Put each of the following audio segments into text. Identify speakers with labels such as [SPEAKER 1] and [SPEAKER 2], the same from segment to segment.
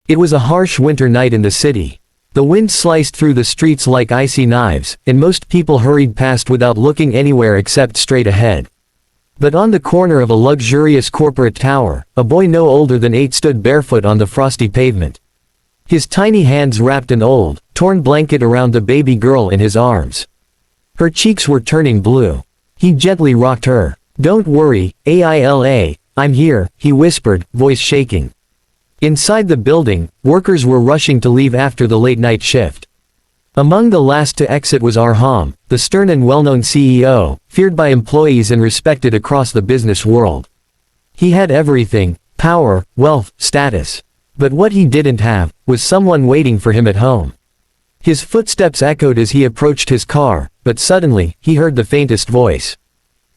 [SPEAKER 1] It was a harsh winter night in the city. The wind sliced through the streets like icy knives, and most people hurried past without looking anywhere except straight ahead. But on the corner of a luxurious corporate tower, a boy no older than 8 stood barefoot on the frosty pavement. His tiny hands wrapped an old, torn blanket around the baby girl in his arms. Her cheeks were turning blue. He gently rocked her. "Don't worry, Aila, I'm here," he whispered, voice shaking. Inside the building, workers were rushing to leave after the late-night shift. Among the last to exit was Arham, the stern and well-known CEO, feared by employees and respected across the business world. He had everything: power, wealth, status. But what he didn't have was someone waiting for him at home. His footsteps echoed as he approached his car, but suddenly, he heard the faintest voice.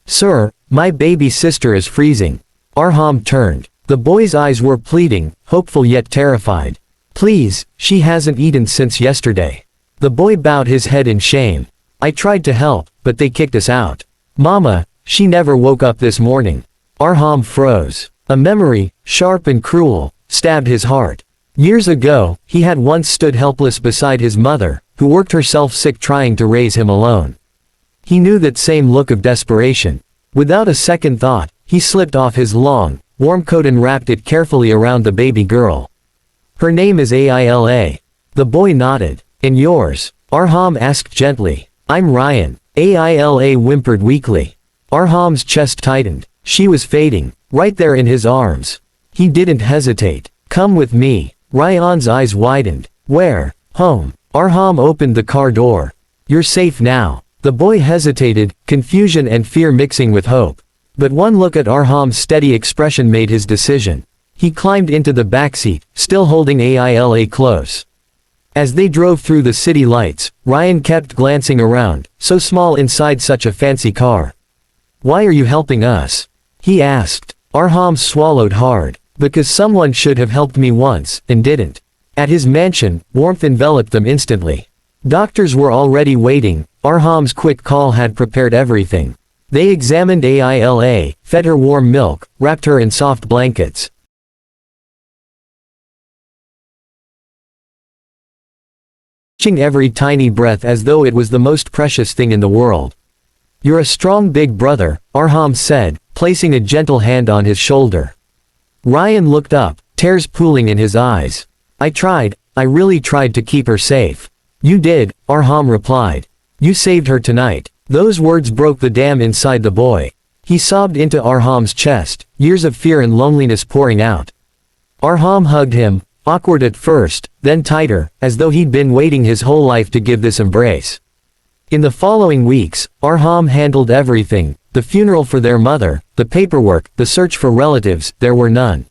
[SPEAKER 1] "Sir, my baby sister is freezing." Arham turned. The boy's eyes were pleading, hopeful yet terrified. "Please, she hasn't eaten since yesterday." The boy bowed his head in shame. "I tried to help, but they kicked us out. Mama, she never woke up this morning." Arham froze. A memory, sharp and cruel, stabbed his heart. Years ago, he had once stood helpless beside his mother, who worked herself sick trying to raise him alone. He knew that same look of desperation. Without a second thought, he slipped off his long, warm coat and wrapped it carefully around the baby girl. "Her name is Aila." The boy nodded. "And yours?" Arham asked gently. "I'm Ryan." Aila whimpered weakly. Arham's chest tightened. She was fading, right there in his arms. He didn't hesitate. "Come with me." Ryan's eyes widened. "Where?" "Home." Arham opened the car door. "You're safe now." The boy hesitated, confusion and fear mixing with hope. But one look at Arham's steady expression made his decision. He climbed into the backseat, still holding Aila close. As they drove through the city lights, Ryan kept glancing around, so small inside such a fancy car. "Why are you helping us?" he asked. Arham swallowed hard. "Because someone should have helped me once, and didn't." At his mansion, warmth enveloped them instantly. Doctors were already waiting. Arham's quick call had prepared everything. They examined Aila, fed her warm milk, wrapped her in soft blankets. Catching every tiny breath as though it was the most precious thing in the world. "You're a strong big brother," Arham said, placing a gentle hand on his shoulder. Ryan looked up, tears pooling in his eyes. I really tried to keep her safe." "You did," Arham replied. "You saved her tonight." Those words broke the dam inside the boy. He sobbed into Arham's chest, years of fear and loneliness pouring out. Arham hugged him, awkward at first, then tighter, as though he'd been waiting his whole life to give this embrace. In the following weeks, Arham handled everything: the funeral for their mother, the paperwork, the search for relatives. There were none.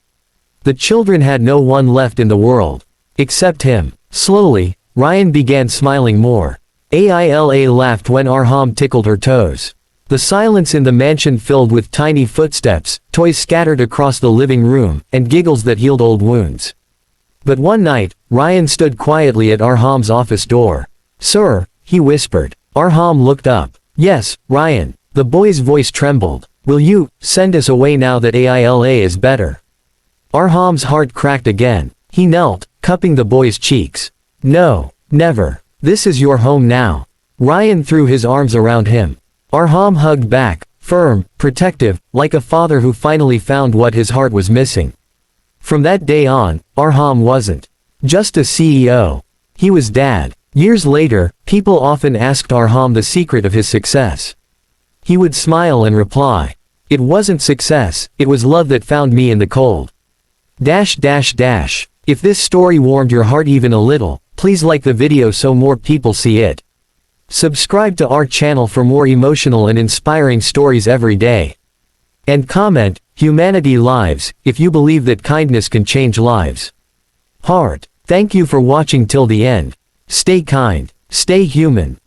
[SPEAKER 1] The children had no one left in the world. Except him. Slowly, Ryan began smiling more. Aila laughed when Arham tickled her toes. The silence in the mansion filled with tiny footsteps, toys scattered across the living room, and giggles that healed old wounds. But one night, Ryan stood quietly at Arham's office door. "Sir," he whispered. Arham looked up. "Yes, Ryan." The boy's voice trembled. "Will you send us away now that Aila is better?" Arham's heart cracked again. He knelt, cupping the boy's cheeks. "No, never. This is your home now." Ryan threw his arms around him. Arham hugged back, firm, protective, like a father who finally found what his heart was missing. From that day on, Arham wasn't just a CEO. He was Dad. Years later, people often asked Arham the secret of his success. He would smile and reply, "It wasn't success, it was love that found me in the cold." If this story warmed your heart even a little, please like the video so more people see it. Subscribe to our channel for more emotional and inspiring stories every day. And comment, "Humanity lives," if you believe that kindness can change lives. Heart. Thank you for watching till the end. Stay kind. Stay human.